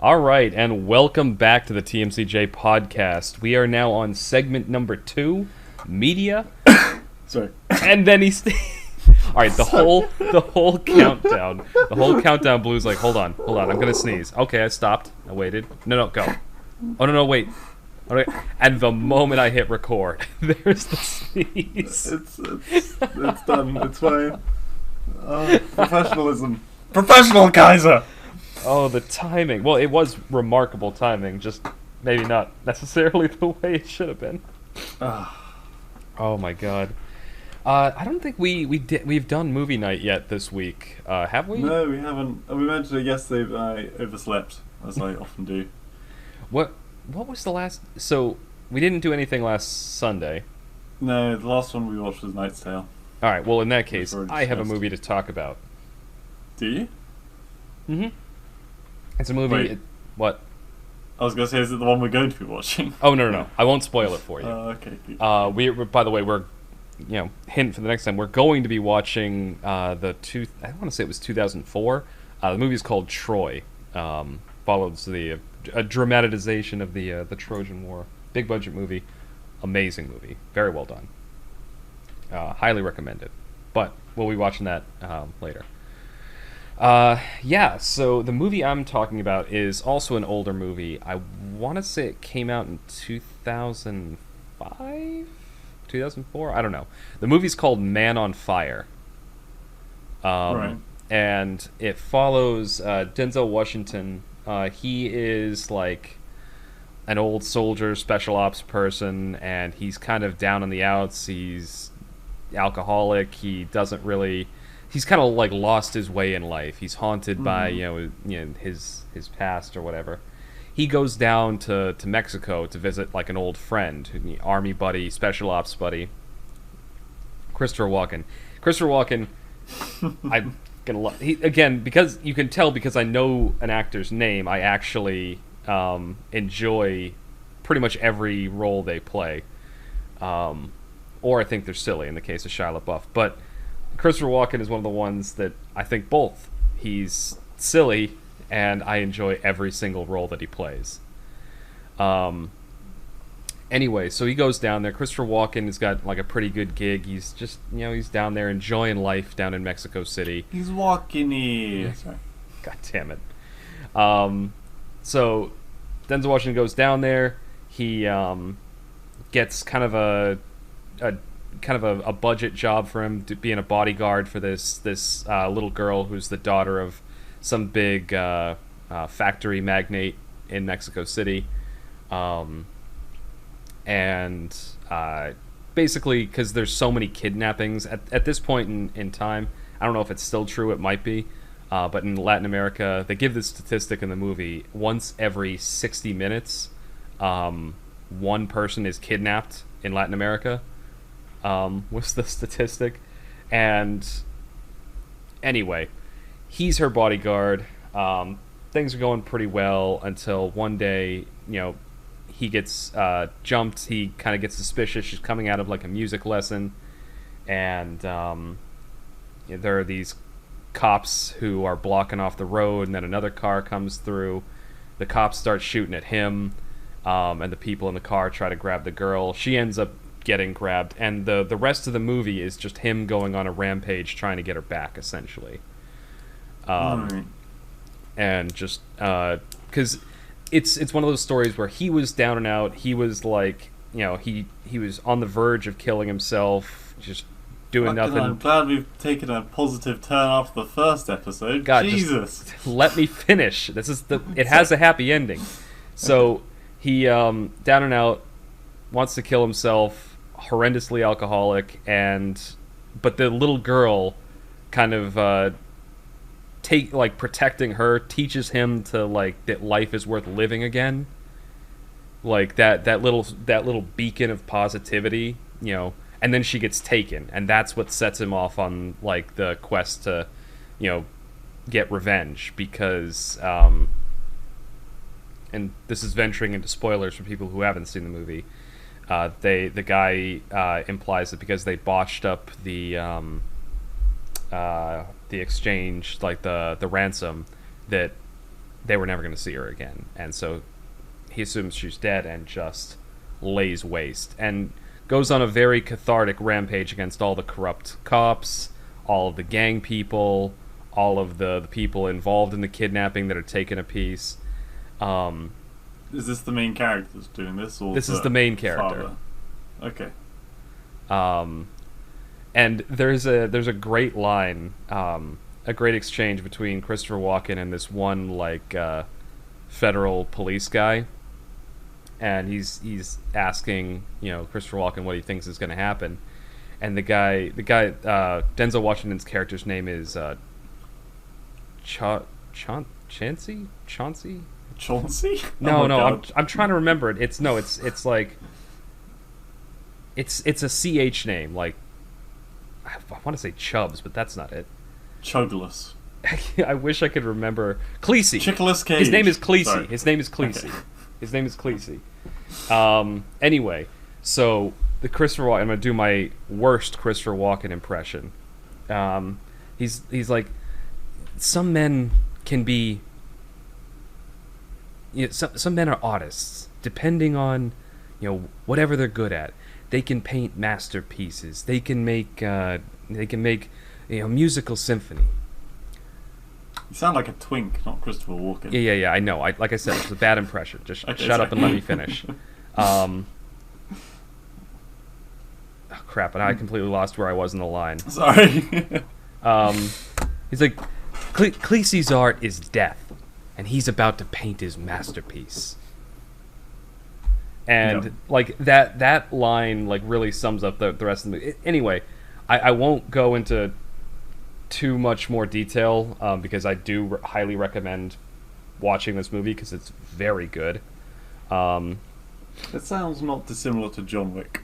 All right, and welcome back to the TMCJ podcast. We are now on segment number 2, media, Sorry. and then he's. All right, the whole countdown, Blue's like, hold on, I'm gonna sneeze. Okay, I stopped. I waited. No, go. Oh no, wait. Okay. And the moment I hit record, there's the sneeze. It's done. It's fine. Professionalism. Professional Kaiser. Oh, the timing. Well, it was remarkable timing, just maybe not necessarily the way it should have been. Oh my god. I don't think we've done movie night yet this week, have we? No, we haven't. We mentioned it yesterday, but I overslept, as I often do. What was the last... So, we didn't do anything last Sunday. No, the last one we watched was Knight's Tale. Alright, well in that case, I have a movie to talk about. Do you? Mm-hmm. It's a movie... What? I was going to say, is it the one we're going to be watching? Oh, no. I won't spoil it for you. Okay. Good. By the way, we're... hint for the next time, we're going to be watching I want to say it was 2004. The movie's called Troy. Follows a dramatization of the Trojan War. Big budget movie. Amazing movie. Very well done. Highly recommended. But we'll be watching that later. So the movie I'm talking about is also an older movie. I want to say it came out in 2005? 2004? I don't know. The movie's called Man on Fire. Right. And it follows Denzel Washington. He is like an old soldier, special ops person, and he's kind of down on the outs. He's alcoholic. He doesn't really... He's kind of like lost his way in life. He's haunted by his past or whatever. He goes down to Mexico to visit like an old friend, army buddy, special ops buddy, Christopher Walken. I'm gonna love. Again, because you can tell because I know an actor's name, I actually enjoy pretty much every role they play, or I think they're silly in the case of Shia LaBeouf. But Christopher Walken is one of the ones that I think both. He's silly, and I enjoy every single role that he plays. Anyway, so he goes down there. Christopher Walken has got like a pretty good gig. He's just, he's down there enjoying life down in Mexico City. He's walking here. Sorry. God damn it. So Denzel Washington goes down there. He gets kind of a budget job for him, to being a bodyguard for this little girl who's the daughter of some big factory magnate in Mexico City. And basically, because there's so many kidnappings at this point in time, I don't know if it's still true, it might be, but in Latin America, they give this statistic in the movie, once every 60 minutes, one person is kidnapped in Latin America, was the statistic. And anyway, he's her bodyguard. Things are going pretty well until one day, he gets jumped. He kind of gets suspicious. She's coming out of like a music lesson, and there are these cops who are blocking off the road, and then another car comes through. The cops start shooting at him, and the people in the car try to grab the girl. She ends up getting grabbed, and the rest of the movie is just him going on a rampage trying to get her back, essentially. And just because it's one of those stories where he was down and out. He was like, he was on the verge of killing himself, just doing nothing. I'm glad we've taken a positive turn after the first episode. God, Jesus, just let me finish. It has a happy ending. So he down and out, wants to kill himself, horrendously alcoholic, but the little girl kind of protecting her teaches him to that life is worth living again, like that little beacon of positivity, and then she gets taken, and that's what sets him off on the quest to get revenge, because and this is venturing into spoilers for people who haven't seen the movie. The guy implies that because they botched up the exchange, the ransom, that they were never going to see her again, and so he assumes she's dead and just lays waste and goes on a very cathartic rampage against all the corrupt cops, all of the gang people, all of the people involved in the kidnapping that are taking a piece. Is this the main character that's doing this, or This is the main character. Father? Okay. And there's a great line, a great exchange between Christopher Walken and this one federal police guy, and he's asking Christopher Walken what he thinks is going to happen, and the guy Denzel Washington's character's name is Chauncey. Chauncey? No, Oh my no, God. I'm trying to remember it. It's like it's a CH name, like I want to say Chubbs, but that's not it. Chugless. I wish I could remember. Cleese. Chickless Cage. His name is Cleese. Sorry. His name is Cleese. Okay. His name is Cleese. Anyway, so the Christopher Walken. I'm gonna do my worst Christopher Walken impression. He's like, some men can be. Some men are artists, depending on, whatever they're good at. They can paint masterpieces. They can make musical symphony. You sound like a twink, not Christopher Walken. Yeah. I know. Like I said, it's a bad impression. Just Okay, shut up sorry. and let me finish. Oh, crap! And I completely lost where I was in the line. Sorry. He's like, Cleese's art is death, and he's about to paint his masterpiece. And Yep. that line really sums up the rest of the movie. Anyway, I won't go into too much more detail because I do highly recommend watching this movie because it's very good. It sounds not dissimilar to John Wick.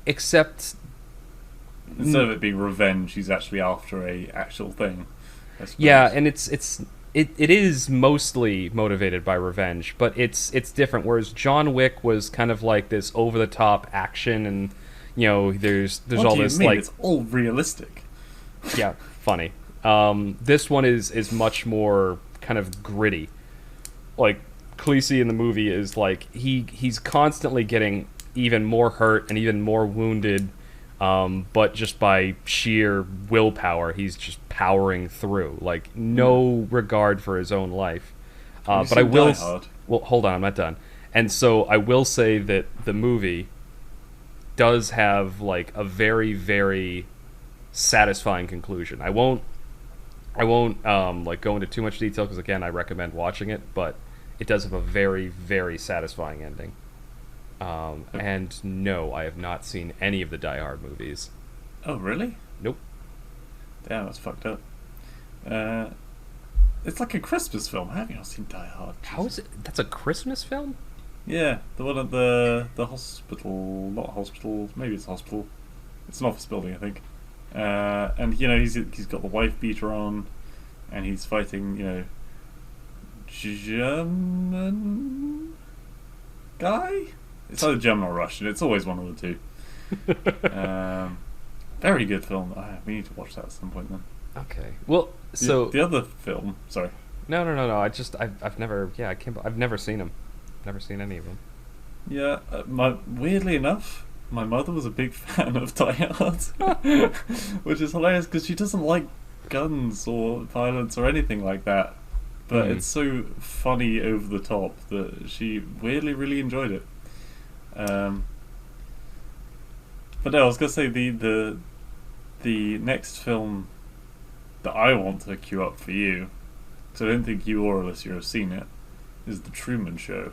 Except Instead of it being revenge, he's actually after a actual thing. I suppose. yeah, and it is mostly motivated by revenge, but it's different. Whereas John Wick was kind of like this over the top action, and there's What all do you this mean? It's all realistic. yeah, funny. This one is much more kind of gritty. Like Cleese in the movie is like he's constantly getting even more hurt and even more wounded, but just by sheer willpower, he's just powering through, like no regard for his own life. Have you But I seen will. Die Hard? Well, hold on, I'm not done. And so I will say that the movie does have a very, very satisfying conclusion. I won't go into too much detail because again I recommend watching it, but it does have a very, very satisfying ending. And no, I have not seen any of the Die Hard movies. Oh, really? Nope. Damn, that's fucked up. It's like a Christmas film. Have you not seen Die Hard? How is it? That's a Christmas film? Yeah, the one at the hospital. Not hospital. Maybe it's a hospital. It's an office building, I think. And he's got the wife beater on, and he's fighting German guy. It's either German or Russian. It's always one of the two. Very good film. We need to watch that at some point then. Okay. Well, so the other film. Sorry. no. I've never. Yeah, I can't. I've never seen them. Never seen any of them. Yeah. Weirdly enough, my mother was a big fan of Die Hard, which is hilarious because she doesn't like guns or violence or anything like that. But it's so funny over the top that she weirdly really enjoyed it. But no, I was gonna say the next film that I want to queue up for you, because I don't think you or Alicia have seen it, is The Truman Show.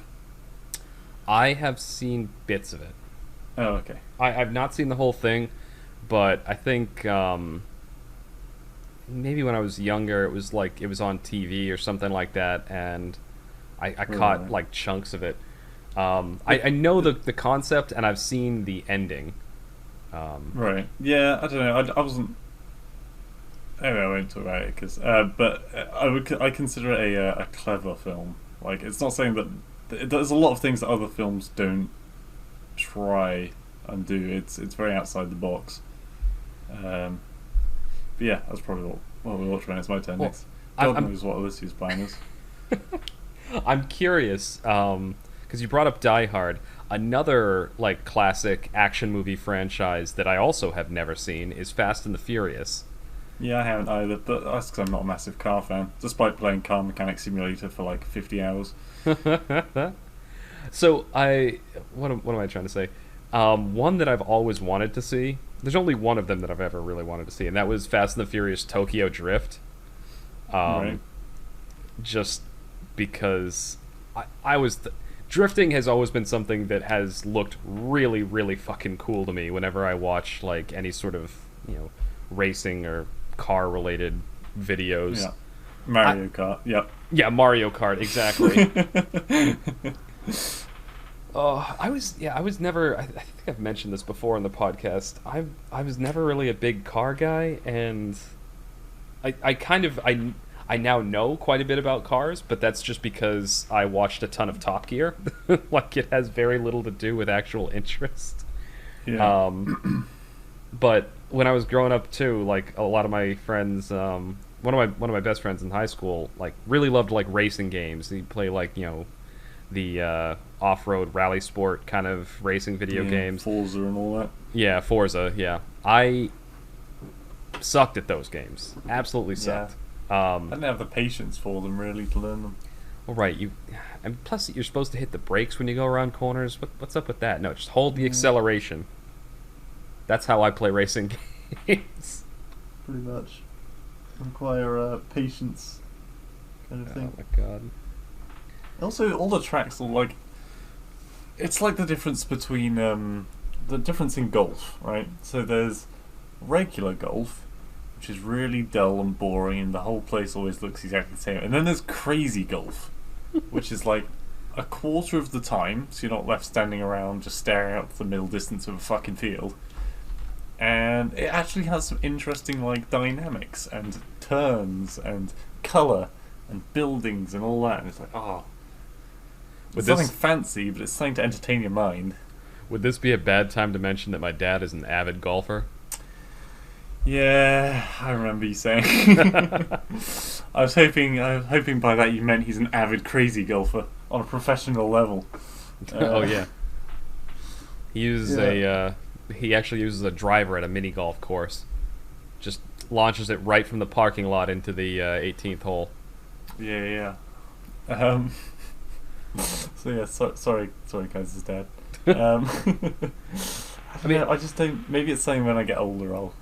I have seen bits of it. Oh, okay. I've not seen the whole thing, but I think maybe when I was younger, it was on TV or something like that, and I caught Right. chunks of it. I know the concept, and I've seen the ending. Right. Yeah, I don't know. I wasn't. Anyway, I won't talk about it but I consider it a clever film. Like, it's not saying that there's a lot of things that other films don't try and do. It's very outside the box. But yeah, that's probably what we'll watch when it's my turn Well, next. God knows what Alyssa's plan is. I'm curious, because you brought up Die Hard. Another like classic action movie franchise that I also have never seen is Fast and the Furious. Yeah, I haven't either, but that's because I'm not a massive car fan, despite playing Car Mechanic Simulator for like 50 hours. So what am I trying to say? One that I've always wanted to see. There's only one of them that I've ever really wanted to see, and that was Fast and the Furious Tokyo Drift. Right. Just because I was drifting has always been something that has looked really, really fucking cool to me whenever I watch like any sort of racing or car related videos. Yeah. Mario Kart. Yep. Yeah, Mario Kart, exactly. I was never. I think I've mentioned this before in the podcast. I was never really a big car guy, and I now know quite a bit about cars, but that's just because I watched a ton of Top Gear. Like it has very little to do with actual interest. Yeah. But when I was growing up too, like a lot of my friends, one of my best friends in high school, like really loved like racing games. He'd play like the off-road rally sport kind of racing video games, Forza and all that. Yeah, Forza. Yeah, I sucked at those games. Absolutely sucked. I didn't have the patience for them really to learn them. Well, right, and plus you're supposed to hit the brakes when you go around corners. What's up with that? No, just hold the acceleration. That's how I play racing games. Pretty much. Require patience kind of thing. Oh my god. Also, all the tracks are like... It's like the difference between... the difference in golf, right? So there's regular golf, which is really dull and boring, and the whole place always looks exactly the same. And then there's crazy golf, which is like a quarter of the time, so you're not left standing around just staring out the middle distance of a fucking field. And it actually has some interesting like dynamics and turns and colour and buildings and all that. And it's like, it's nothing fancy, but it's something to entertain your mind. Would this be a bad time to mention that my dad is an avid golfer? Yeah, I remember you saying. I was hoping by that you meant he's an avid crazy golfer on a professional level. Oh yeah. He actually uses a driver at a mini golf course. Just launches it right from the parking lot into the 18th hole. Yeah. So yeah, sorry, Kaiser's dad. I mean, I just don't. Maybe it's something when I get older, I'll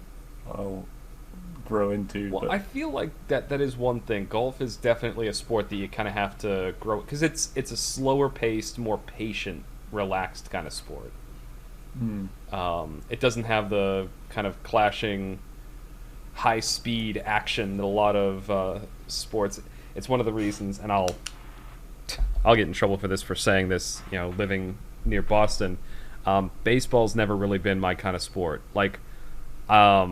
grow into. Well, but I feel like that is one thing. Golf is definitely a sport that you kind of have to grow, because it's a slower paced, more patient, relaxed kind of sport. It doesn't have the kind of clashing, high speed action that a lot of sports. It's one of the reasons, and I'll get in trouble for this for saying this. Living near Boston, baseball's never really been my kind of sport. Like, I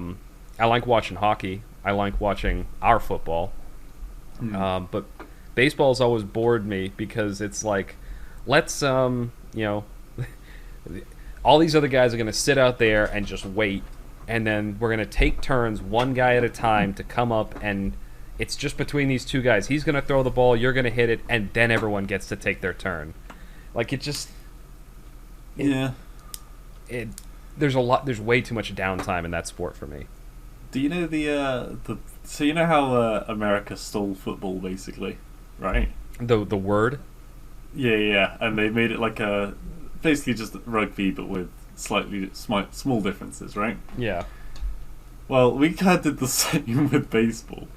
like watching hockey. I like watching our football. But baseball's always bored me because it's like, let's all these other guys are going to sit out there and just wait, and then we're going to take turns, one guy at a time, to come up, and it's just between these two guys. He's going to throw the ball, you're going to hit it, and then everyone gets to take their turn. Like, there's way too much downtime in that sport for me. do you know so you know how America stole football basically, right? The word? Yeah, and they made it like basically just rugby, but with slightly small differences, right? Yeah. Well, we kind of did the same with baseball,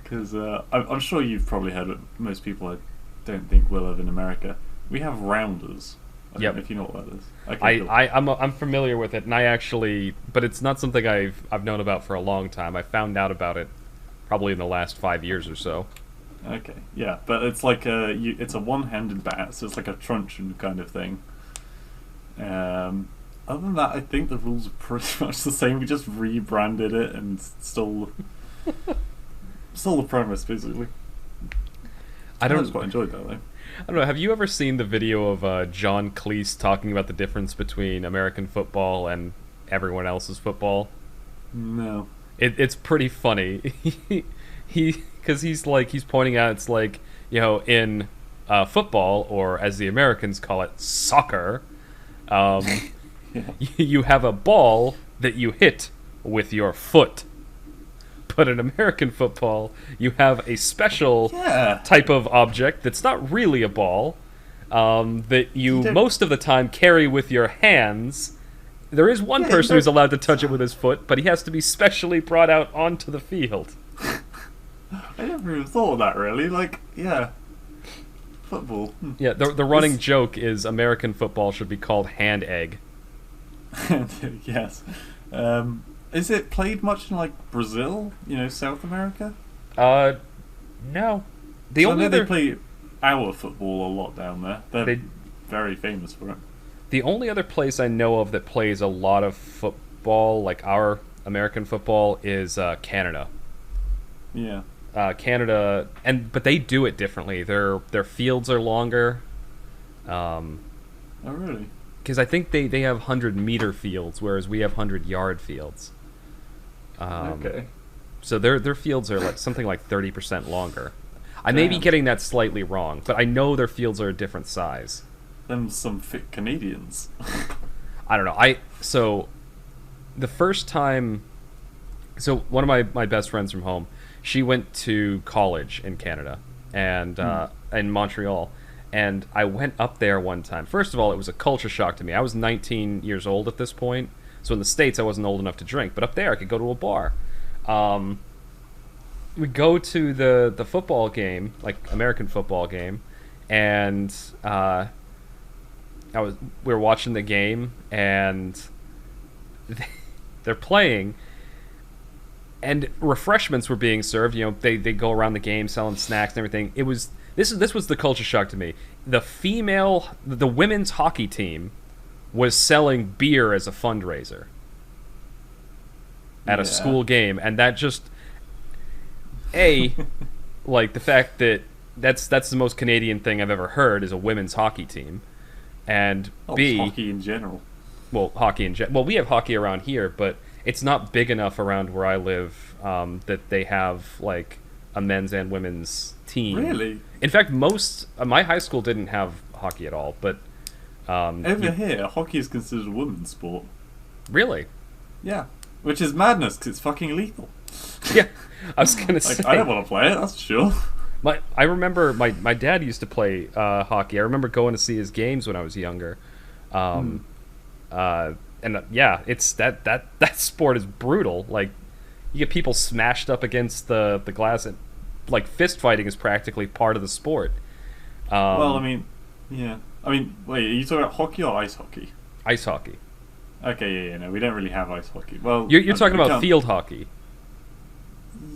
because I'm sure you've probably heard it. Most people, I don't think, will have in America. We have rounders. I don't know if you know what that is. Okay, cool. I'm familiar with it, and but it's not something I've known about for a long time. I found out about it probably in the last 5 years or so. Okay, yeah, but it's like it's a one-handed bat, so it's like a truncheon kind of thing. Other than that, I think the rules are pretty much the same. We just rebranded it and stole the premise, basically. I quite enjoyed that, though. I don't know. Have you ever seen the video of John Cleese talking about the difference between American football and everyone else's football? No. it's pretty funny. Because he's pointing out, it's like, in football, or as the Americans call it, soccer. Um, Yeah. you have a ball that you hit with your foot. But in American football, you have a special Yeah. type of object that's not really a ball, that you most of the time carry with your hands. There is one person who's allowed to touch it with his foot, but he has to be specially brought out onto the field. I never even thought of that, really. Like, yeah. Football. Yeah, the running joke is American football should be called hand egg. Yes. Is it played much in, like, Brazil? South America? No. I know they play our football a lot down there. They're very famous for it. The only other place I know of that plays a lot of football, like our American football, is Canada. Yeah. Canada, but they do it differently. Their fields are longer. Oh, really? Because I think they have 100-meter fields, whereas we have 100-yard fields. Okay. So their fields are like something like 30% longer. I may be getting that slightly wrong, but I know their fields are a different size. Them some fit Canadians. I don't know. So the first time, so one of my best friends from home, she went to college in Canada and in Montreal, and I went up there one time. First of all, it was a culture shock to me. I was 19 years old at this point, so in the States I wasn't old enough to drink, but up there I could go to a bar. We go to the football game, like American football game, and we were watching the game, and they're playing, and refreshments were being served. They go around the game selling snacks and everything. This was the culture shock to me. The women's hockey team was selling beer as a fundraiser at a school game, and that just like the fact that that's the most Canadian thing I've ever heard is a women's hockey team, and B, hockey in general. Well, we have hockey around here, but it's not big enough around where I live that they have like a men's and women's team. Really? In fact, my high school didn't have hockey at all, but over here, hockey is considered a women's sport. Really? Yeah, which is madness because it's fucking lethal. Yeah, I was gonna say. I don't want to play it. That's for sure. I remember my dad used to play hockey. I remember going to see his games when I was younger. And it's that sport is brutal. Like, you get people smashed up against the glass, and like fist fighting is practically part of the sport. Well, I mean, yeah. I mean, wait, are you talking about hockey or ice hockey? Ice hockey. Okay, yeah, no, we don't really have ice hockey. Well, you're talking about field hockey.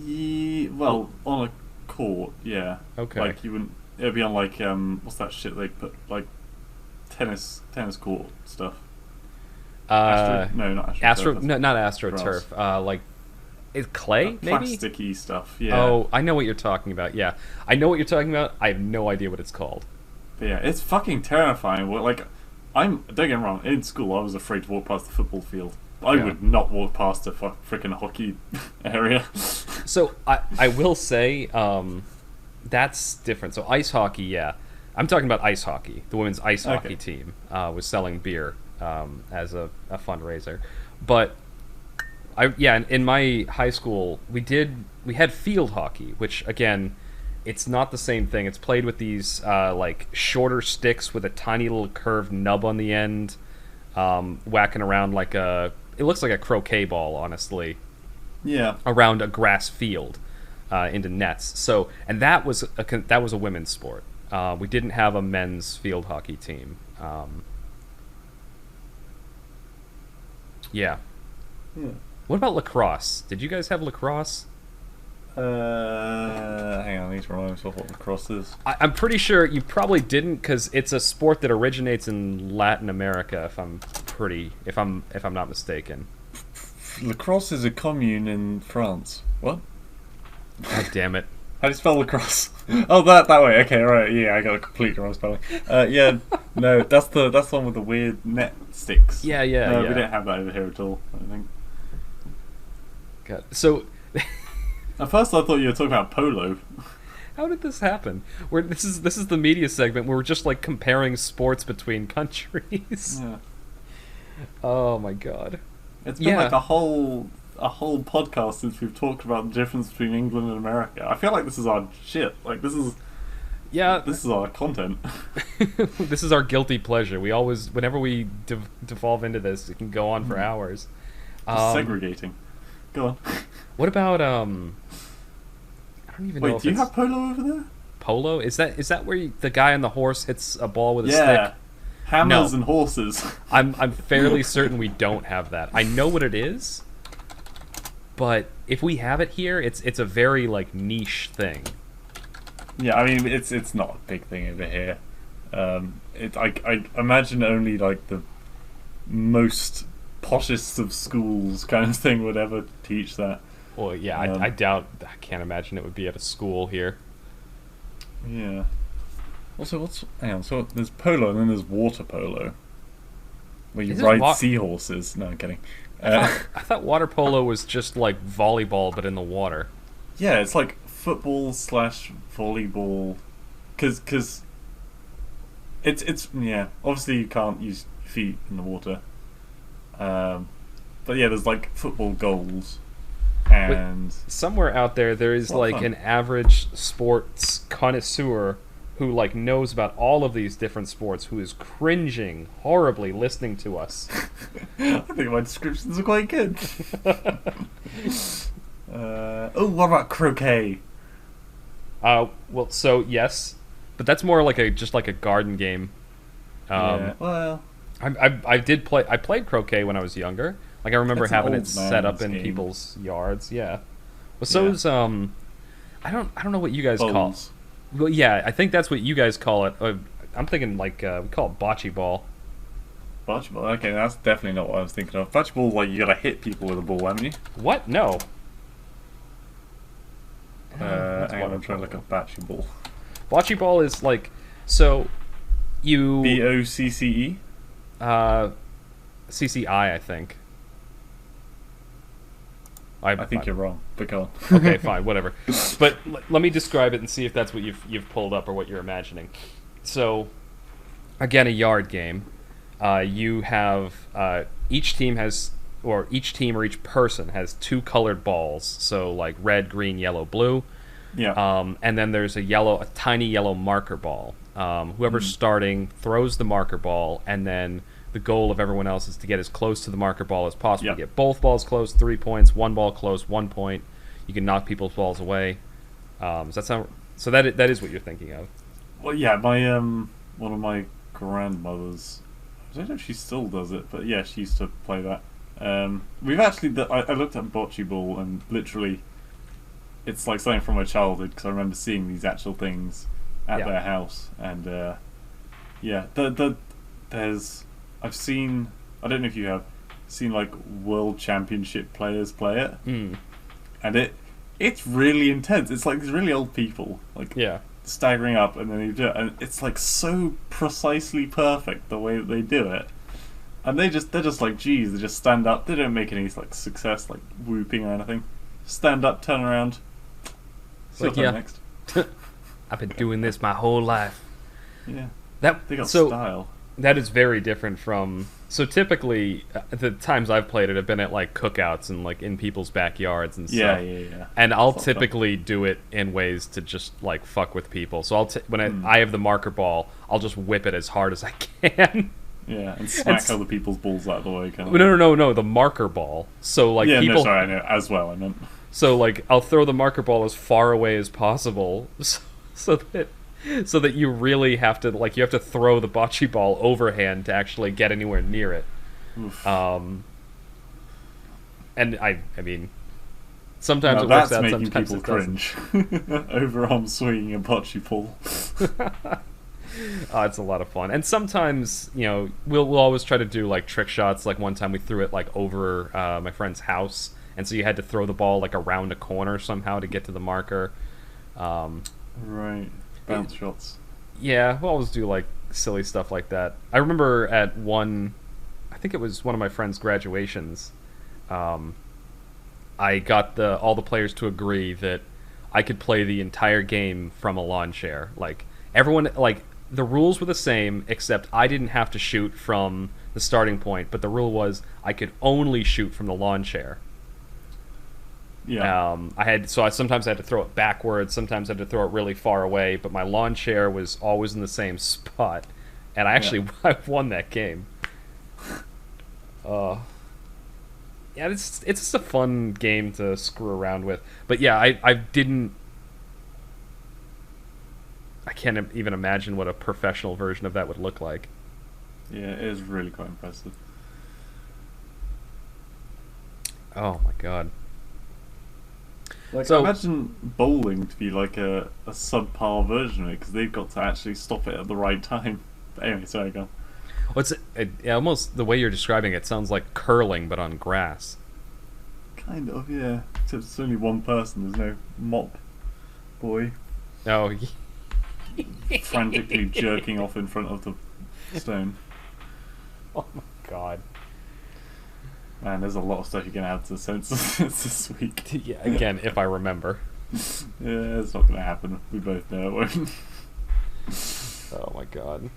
Yeah, well, on a court, yeah. Okay. Like you wouldn't. It'd be on like what's that shit they put like tennis court stuff. No, not AstroTurf. Not AstroTurf. Like, is clay maybe? Plasticky stuff. Yeah. Oh, I know what you're talking about. Yeah, I know what you're talking about. I have no idea what it's called. But yeah, it's fucking terrifying. Like, don't get me wrong. In school, I was afraid to walk past the football field. I would not walk past a freaking hockey area. So I will say that's different. So ice hockey, yeah, I'm talking about ice hockey. The women's ice hockey team was selling beer as a fundraiser, but in my high school we had field hockey, which again, it's not the same thing. It's played with these like shorter sticks with a tiny little curved nub on the end, whacking around like it looks like a croquet ball, honestly. Yeah. Around a grass field, into nets. So, and that was a women's sport. We didn't have a men's field hockey team. Yeah. What about lacrosse? Did you guys have lacrosse? Hang on, I need to remind myself what lacrosse is. I'm pretty sure you probably didn't, because it's a sport that originates in Latin America. If I'm not mistaken. Lacrosse is a commune in France. What? God damn it! How do you spell lacrosse? Oh, that way. Okay, right. Yeah, I got a completely wrong spelling. Yeah, no, that's the one with the weird net sticks. Yeah. No, we don't have that over here at all, I don't think. God. So, At first, I thought you were talking about polo. how did this happen? This is the media segment where we're just like comparing sports between countries. Yeah. Oh my god. It's been like a whole podcast since we've talked about the difference between England and America. I feel like this is our shit. Like this is our content. This is our guilty pleasure. We always, whenever we devolve into this, it can go on for hours. Just segregating. Go on. What about I don't even know. Wait, if do you have polo over there? Polo? Is that where the guy on the horse hits a ball with a Yeah. stick? Hammers No. and horses. I'm fairly certain we don't have that. I know what it is, but if we have it here, it's a very like niche thing. Yeah, I mean it's not a big thing over here. I imagine only like the most poshest of schools kind of thing would ever teach that. Well, yeah, I doubt. I can't imagine it would be at a school here. Yeah. Also, hang on. So there's polo and then there's water polo, where you ride seahorses. No, I'm kidding. I thought water polo was just like volleyball, but in the water. Yeah, it's like football / volleyball, because it's yeah. Obviously, you can't use feet in the water. But yeah, there's like football goals, and somewhere out there is like fun. an average sports connoisseur who like knows about all of these different sports, who is cringing horribly listening to us. I think my descriptions are quite good. What about croquet? Well, so yes, but that's more like a garden game. Yeah, well, I played croquet when I was younger. Like I remember having it set up in people's yards. Yeah. Well, so is I don't know what you guys call. Well, yeah, I think that's what you guys call it. I'm thinking like we call it bocce ball. Bocce ball. Okay, that's definitely not what I was thinking of. Bocce ball, like you gotta hit people with a ball, haven't you? What? No. Hang on, I'm trying to look up bocce ball. Bocce ball is like so you BOCCE. CCI, I think. I think you're wrong, but go on. Okay, fine, whatever. But let me describe it and see if that's what you've pulled up or what you're imagining. So, again, a yard game. You have each team or each person has two colored balls. So like red, green, yellow, blue. Yeah. And then there's a tiny yellow marker ball. Whoever's starting throws the marker ball, and then the goal of everyone else is to get as close to the marker ball as possible. Yep. You get both balls close, 3 points. One ball close, 1 point. You can knock people's balls away. Does that sound? So that is what you're thinking of. Well, yeah. My one of my grandmothers, I don't know if she still does it, but yeah, she used to play that. We've actually, I looked at bocce ball, and literally, it's like something from my childhood because I remember seeing these actual things at their house, and yeah, there's. I've seen. I don't know if you have seen like world championship players play it, and it's really intense. It's like these really old people, like staggering up, and then they do it, and it's like so precisely perfect the way that they do it. And they're just like, geez, they just stand up. They don't make any like success, like whooping or anything. Stand up, turn around. Like, next. I've been doing this my whole life. Yeah, they got so, style. That is very different from. So typically, the times I've played it have been at like cookouts and like in people's backyards and stuff. Yeah. And I'll typically do it in ways to just like fuck with people. So when I have the marker ball, I'll just whip it as hard as I can. Yeah, and smack other people's balls out of the way. Kind of. No, the marker ball. So like people. No, sorry, I know as well. I meant. So like I'll throw the marker ball as far away as possible, so that you really have to you have to throw the bocce ball overhand to actually get anywhere near it. Oof. And I mean, sometimes now it works that's out. Making Sometimes people it doesn't. cringe. Overarm swinging a bocce ball. It's a lot of fun, and sometimes we'll always try to do like trick shots. Like one time we threw it like over my friend's house, and so you had to throw the ball like around a corner somehow to get to the marker. Right. Bounce shots. Yeah, we'll always do like silly stuff like that. I remember at I think it was one of my friend's graduations, I got all the players to agree that I could play the entire game from a lawn chair. Like everyone, like the rules were the same, except I didn't have to shoot from the starting point. But the rule was I could only shoot from the lawn chair. Yeah. I sometimes had to throw it backwards, sometimes I had to throw it really far away, but my lawn chair was always in the same spot, and I actually I won that game. Yeah, it's just a fun game to screw around with. But yeah, I can't even imagine what a professional version of that would look like. Yeah, it is really quite impressive. Oh my god. Like, So, imagine bowling to be like a subpar version of it, because they've got to actually stop it at the right time. But anyway, sorry, go on. what's almost the way you're describing it sounds like curling, but on grass. Kind of, yeah. Except it's only one person, there's no mop boy Oh, frantically jerking off in front of the stone. oh my god. Man, there's a lot of stuff you can add to the census this week. Yeah, again, if I remember. Yeah, it's not going to happen. We both know it won't. Oh my god.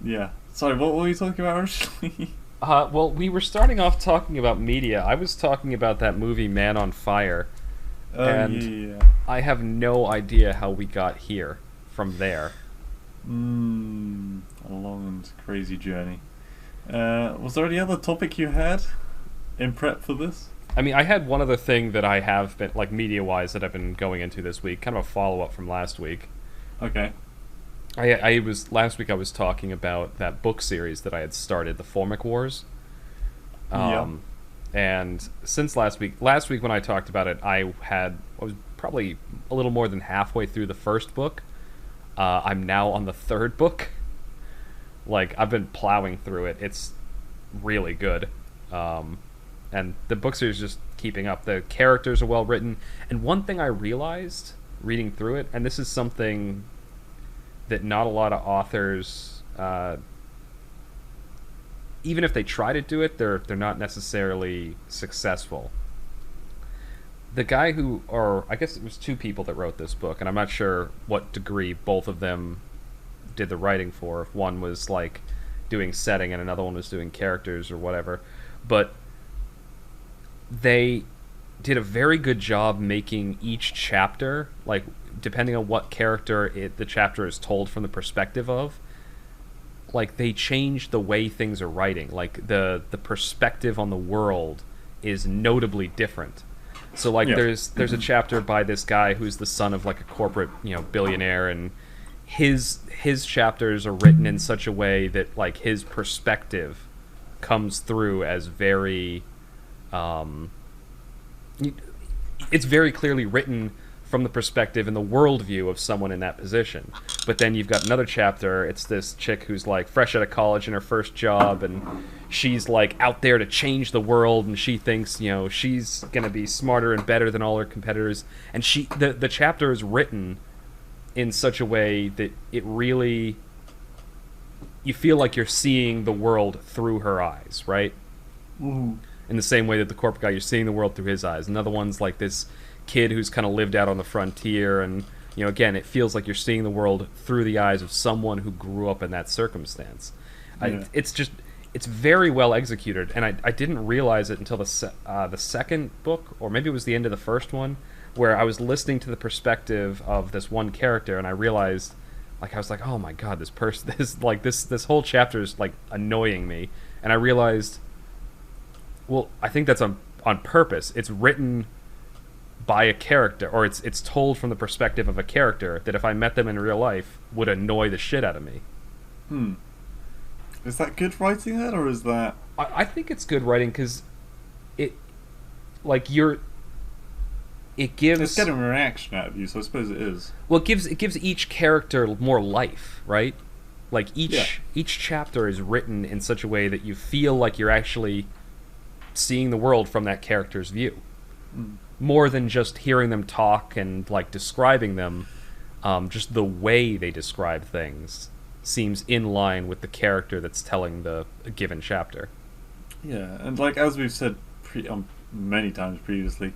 Yeah. Sorry, what were you talking about originally? Well, we were starting off talking about media. I was talking about that movie Man on Fire. And yeah. I have no idea how we got here from there. A long and crazy journey. Was there any other topic you had in prep for this? I mean, I had one other thing that I have been, like, media-wise, that I've been going into this week. Kind of a follow-up from last week. Okay. Last week I was talking about that book series that I had started, the Formic Wars. And since last week when I talked about it, I was probably a little more than halfway through the first book. I'm now on the third book. Like, I've been plowing through it. It's really good. And the book series is just keeping up. The characters are well written. And one thing I realized reading through it, and this is something that not a lot of authors, even if they try to do it, they're not necessarily successful. The guy or I guess it was two people that wrote this book, and I'm not sure what degree both of them did the writing for. If one was like doing setting and another one was doing characters or whatever, but they did a very good job making each chapter, like, depending on what character the chapter is told from the perspective of, like, they changed the way things are writing. Like, the perspective on the world is notably different. So, like, there's a chapter by this guy who's the son of, like, a corporate, billionaire, and his chapters are written in such a way that, like, his perspective comes through as very it's very clearly written from the perspective and the worldview of someone in that position. But then you've got another chapter, it's this chick who's like fresh out of college in her first job, and she's like out there to change the world, and she thinks, she's gonna be smarter and better than all her competitors, and the chapter is written in such a way that it really, you feel like you're seeing the world through her eyes, right? Mm-hmm. In the same way that the corporate guy, you're seeing the world through his eyes. Another one's like this kid who's kind of lived out on the frontier, and again, it feels like you're seeing the world through the eyes of someone who grew up in that circumstance. Yeah. It's very well executed, and I didn't realize it until the second book, or maybe it was the end of the first one, where I was listening to the perspective of this one character, and I realized, like, I was like, oh my god, this whole chapter is like annoying me, and I realized, well, I think that's on purpose. It's written by a character, or it's told from the perspective of a character that if I met them in real life would annoy the shit out of me. Is that good writing then, or is that... I think it's good writing because it gives... It's getting a reaction out of you, so I suppose it is. Well, it gives each character more life, right? Like, each chapter is written in such a way that you feel like you're actually seeing the world from that character's view. More than just hearing them talk and, like, describing them. Just the way they describe things seems in line with the character that's telling a given chapter. Yeah, and like as we've said many times previously,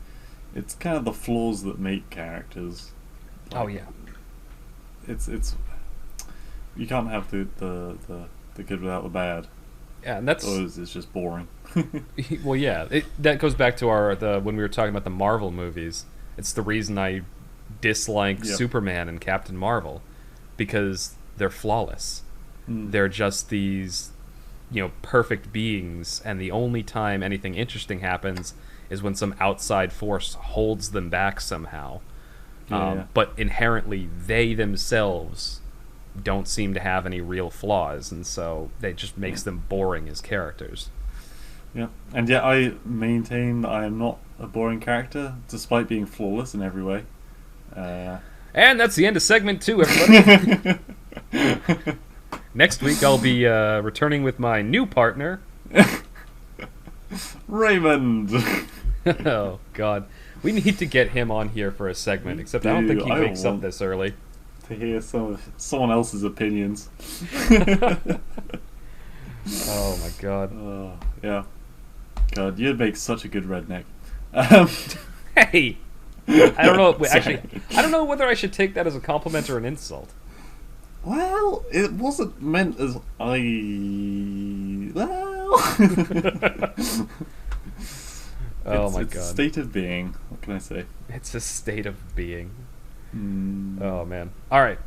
it's kind of the flaws that make characters. Oh yeah. It's you can't have the good without the bad. Yeah, and that's Or it's just boring. well, yeah. That goes back to our when we were talking about the Marvel movies. It's the reason I dislike Superman and Captain Marvel, because they're flawless. They're just these, perfect beings, and the only time anything interesting happens is when some outside force holds them back somehow. But inherently, they themselves don't seem to have any real flaws, and so that just makes them boring as characters. Yeah, and yet I maintain that I am not a boring character, despite being flawless in every way. And that's the end of segment 2, everybody. Next week, I'll be returning with my new partner, Raymond. Oh, God. We need to get him on here for a segment, except I don't think he wakes up this early. To hear someone else's opinions. Oh, my God. Yeah. God, you'd make such a good redneck. Hey! I don't know. Actually, I don't know whether I should take that as a compliment or an insult. Well, it wasn't meant as well. Oh my God! It's a state of being. What can I say? It's a state of being. Oh man! All right.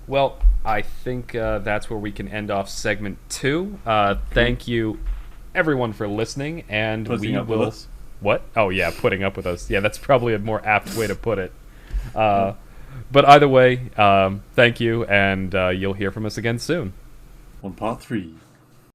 Well, I think that's where we can end off segment 2. Thank you, everyone, for listening, and Putting up with us. What? Oh yeah, putting up with us. Yeah, that's probably a more apt way to put it. But either way, thank you, and you'll hear from us again soon. On part 3.